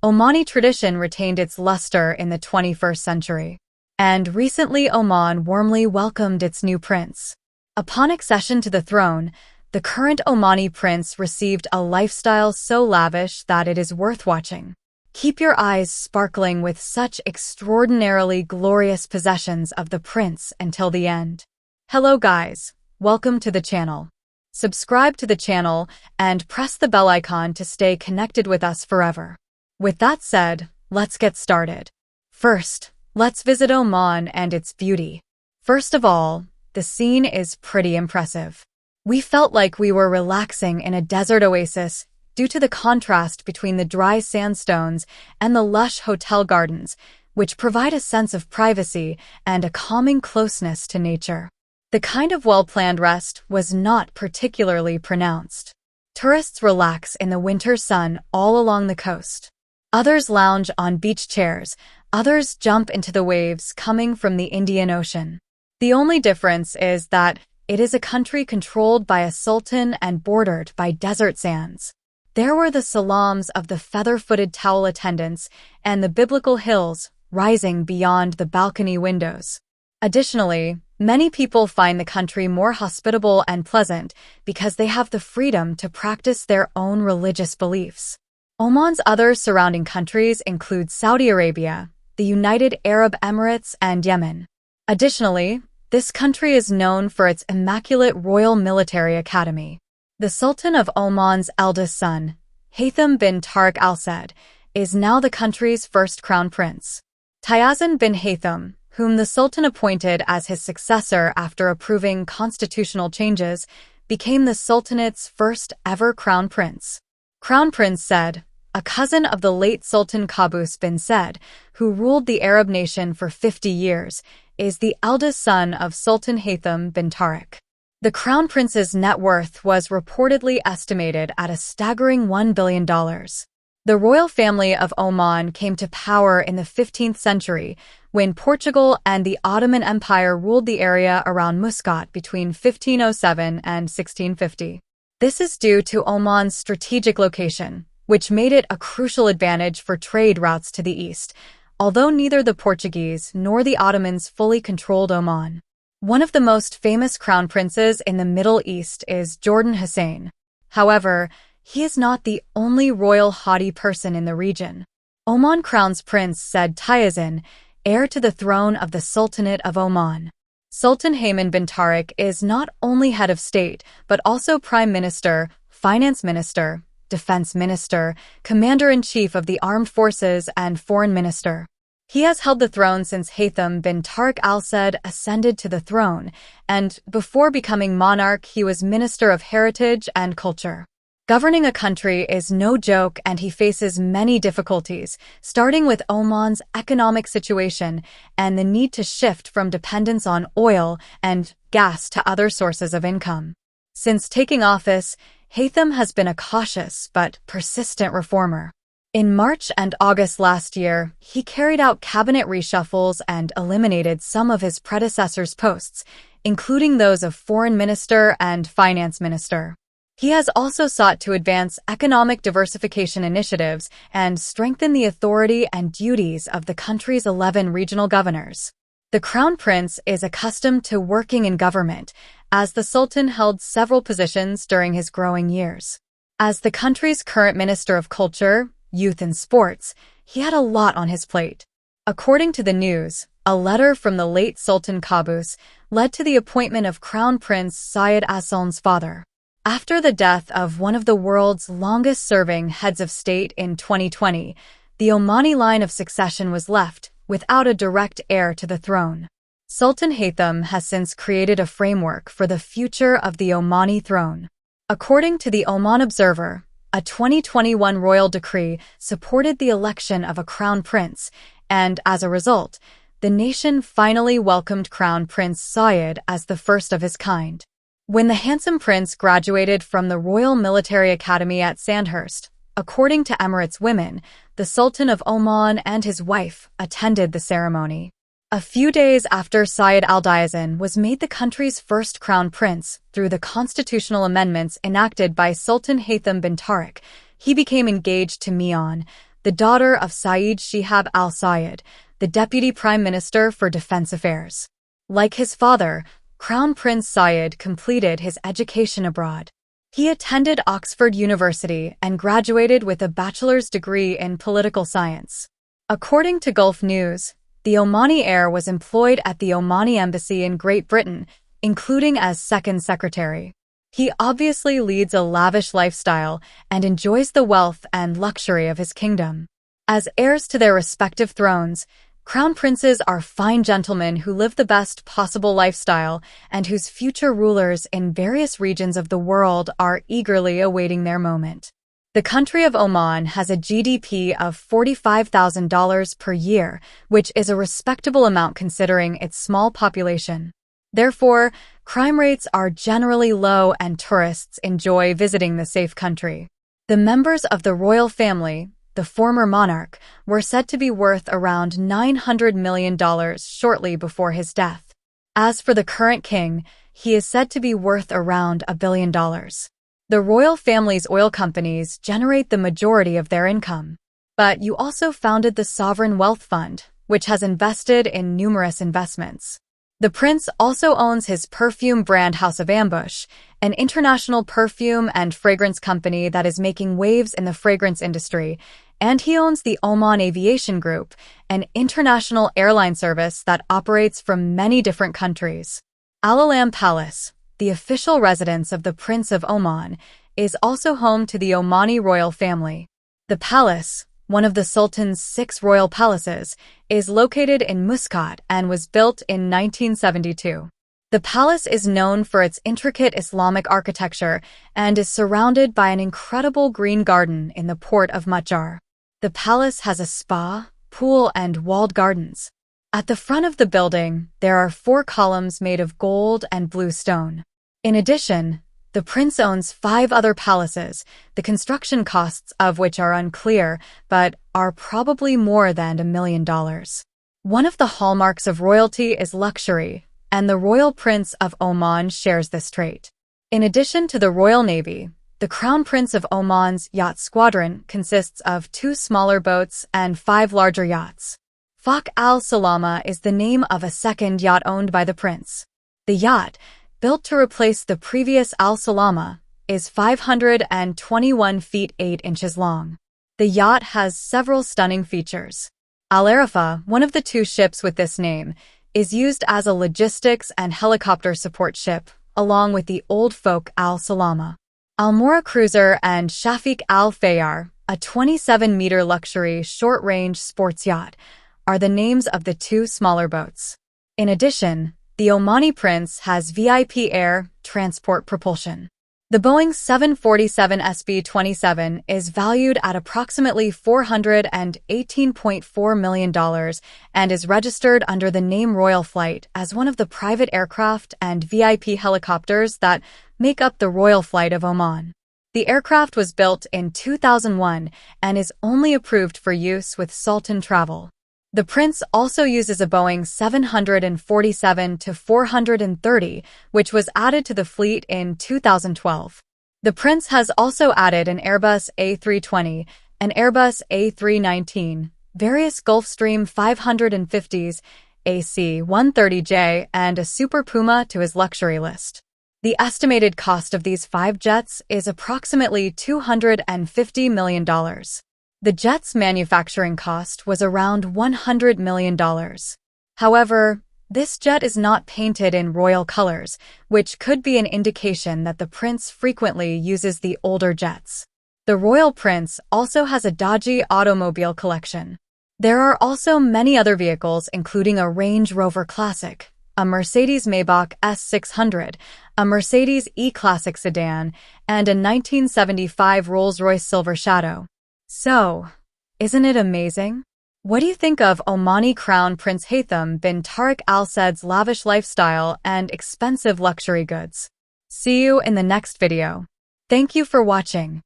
Omani tradition retained its luster in the 21st century. And recently Oman warmly welcomed its new prince. Upon accession to the throne, the current Omani prince received a lifestyle so lavish that it is worth watching. Keep your eyes sparkling with such extraordinarily glorious possessions of the prince until the end. Hello guys, welcome to the channel. Subscribe to the channel and press the bell icon to stay connected with us forever. With that said, let's get started. First, let's visit Oman and its beauty. First of all, the scene is pretty impressive. We felt like we were relaxing in a desert oasis due to the contrast between the dry sandstones and the lush hotel gardens, which provide a sense of privacy and a calming closeness to nature. The kind of well-planned rest was not particularly pronounced. Tourists relax in the winter sun all along the coast. Others lounge on beach chairs, others jump into the waves coming from the Indian Ocean. The only difference is that it is a country controlled by a sultan and bordered by desert sands. There were the salams of the feather-footed towel attendants and the biblical hills rising beyond the balcony windows. Additionally, many people find the country more hospitable and pleasant because they have the freedom to practice their own religious beliefs. Oman's other surrounding countries include Saudi Arabia, the United Arab Emirates, and Yemen. Additionally, this country is known for its immaculate Royal Military Academy. The Sultan of Oman's eldest son, Haytham bin Tariq Al Said, is now the country's first crown prince. Tayazin bin Haytham, whom the Sultan appointed as his successor after approving constitutional changes, became the Sultanate's first ever crown prince. Crown Prince Said, a cousin of the late Sultan Qaboos bin Said, who ruled the Arab nation for 50 years, is the eldest son of Sultan Haytham bin Tariq. The crown prince's net worth was reportedly estimated at a staggering $1 billion. The royal family of Oman came to power in the 15th century when Portugal and the Ottoman Empire ruled the area around Muscat between 1507 and 1650. This is due to Oman's strategic location, which made it a crucial advantage for trade routes to the east, although neither the Portuguese nor the Ottomans fully controlled Oman. One of the most famous crown princes in the Middle East is Jordan Hussein. However, he is not the only royal haughty person in the region. Oman crowns Prince Said Tayazin, heir to the throne of the Sultanate of Oman. Sultan Hayman bin Tariq is not only head of state, but also prime minister, finance minister, defense minister, commander-in-chief of the armed forces, and foreign minister. He has held the throne since Haytham bin Tariq Al Said ascended to the throne, and before becoming monarch, he was Minister of Heritage and Culture. Governing a country is no joke, and he faces many difficulties, starting with Oman's economic situation and the need to shift from dependence on oil and gas to other sources of income. Since taking office, Haytham has been a cautious but persistent reformer. In March and August last year, he carried out cabinet reshuffles and eliminated some of his predecessors' posts, including those of foreign minister and finance minister. He has also sought to advance economic diversification initiatives and strengthen the authority and duties of the country's 11 regional governors. The Crown Prince is accustomed to working in government, as the Sultan held several positions during his growing years. As the country's current Minister of Culture, Youth and Sports, he had a lot on his plate. According to the news, a letter from the late Sultan Qaboos led to the appointment of Crown Prince Syed Asal's father. After the death of one of the world's longest-serving heads of state in 2020, the Omani line of succession was left without a direct heir to the throne. Sultan Haytham has since created a framework for the future of the Omani throne. According to the Oman Observer, a 2021 royal decree supported the election of a crown prince, and as a result, the nation finally welcomed Crown Prince Syed as the first of his kind. When the handsome prince graduated from the Royal Military Academy at Sandhurst, according to Emirates Women, the Sultan of Oman and his wife attended the ceremony. A few days after Syed Al-Diazin was made the country's first crown prince through the constitutional amendments enacted by Sultan Haytham bin Tariq, he became engaged to Mian, the daughter of Saeed Shihab al-Sayed, the Deputy Prime Minister for Defense Affairs. Like his father, Crown Prince Sayed completed his education abroad. He attended Oxford University and graduated with a bachelor's degree in political science. According to Gulf News, the Omani heir was employed at the Omani embassy in Great Britain, including as second secretary. He obviously leads a lavish lifestyle and enjoys the wealth and luxury of his kingdom. As heirs to their respective thrones, crown princes are fine gentlemen who live the best possible lifestyle and whose future rulers in various regions of the world are eagerly awaiting their moment. The country of Oman has a GDP of $45,000 per year, which is a respectable amount considering its small population. Therefore, crime rates are generally low and tourists enjoy visiting the safe country. The members of the royal family, the former monarch, were said to be worth around $900 million shortly before his death. As for the current king, he is said to be worth around $1 billion. The royal family's oil companies generate the majority of their income. But you also founded the Sovereign Wealth Fund, which has invested in numerous investments. The prince also owns his perfume brand House of Ambush, an international perfume and fragrance company that is making waves in the fragrance industry, and he owns the Oman Aviation Group, an international airline service that operates from many different countries. Al Alam Palace, the official residence of the Prince of Oman, is also home to the Omani royal family. The palace, one of the Sultan's 6 royal palaces, is located in Muscat and was built in 1972. The palace is known for its intricate Islamic architecture and is surrounded by an incredible green garden in the port of Matjar. The palace has a spa, pool, and walled gardens. At the front of the building, there are 4 columns made of gold and blue stone. In addition, the prince owns 5 other palaces, the construction costs of which are unclear, but are probably more than $1 million. One of the hallmarks of royalty is luxury, and the royal prince of Oman shares this trait. In addition to the Royal Navy, the Crown Prince of Oman's yacht squadron consists of 2 smaller boats and 5 larger yachts. Fakh al-Salama is the name of a second yacht owned by the prince. The yacht, built to replace the previous Al-Salama, is 521 feet 8 inches long. The yacht has several stunning features. Al-Arafah, one of the 2 ships with this name, is used as a logistics and helicopter support ship, along with the old folk Al-Salama. Al-Mora Cruiser and Shafiq Al-Fayyar, a 27-meter luxury short-range sports yacht, are the names of the 2 smaller boats. In addition, the Omani prince has VIP air transport propulsion. The Boeing 747 SB-27 is valued at approximately $418.4 million and is registered under the name Royal Flight as one of the private aircraft and VIP helicopters that make up the Royal Flight of Oman. The aircraft was built in 2001 and is only approved for use with Sultan travel. The prince also uses a Boeing 747-430, which was added to the fleet in 2012. The prince has also added an Airbus A320, an Airbus A319, various Gulfstream 550s, a C-130J, and a Super Puma to his luxury list. The estimated cost of these 5 jets is approximately $250 million. The jet's manufacturing cost was around $100 million. However, this jet is not painted in royal colors, which could be an indication that the prince frequently uses the older jets. The royal prince also has a dodgy automobile collection. There are also many other vehicles including a Range Rover Classic, a Mercedes-Maybach S600, a Mercedes E-Classic sedan, and a 1975 Rolls-Royce Silver Shadow. So, isn't it amazing? What do you think of Omani Crown Prince Haytham bin Tariq Al Said's lavish lifestyle and expensive luxury goods? See you in the next video. Thank you for watching.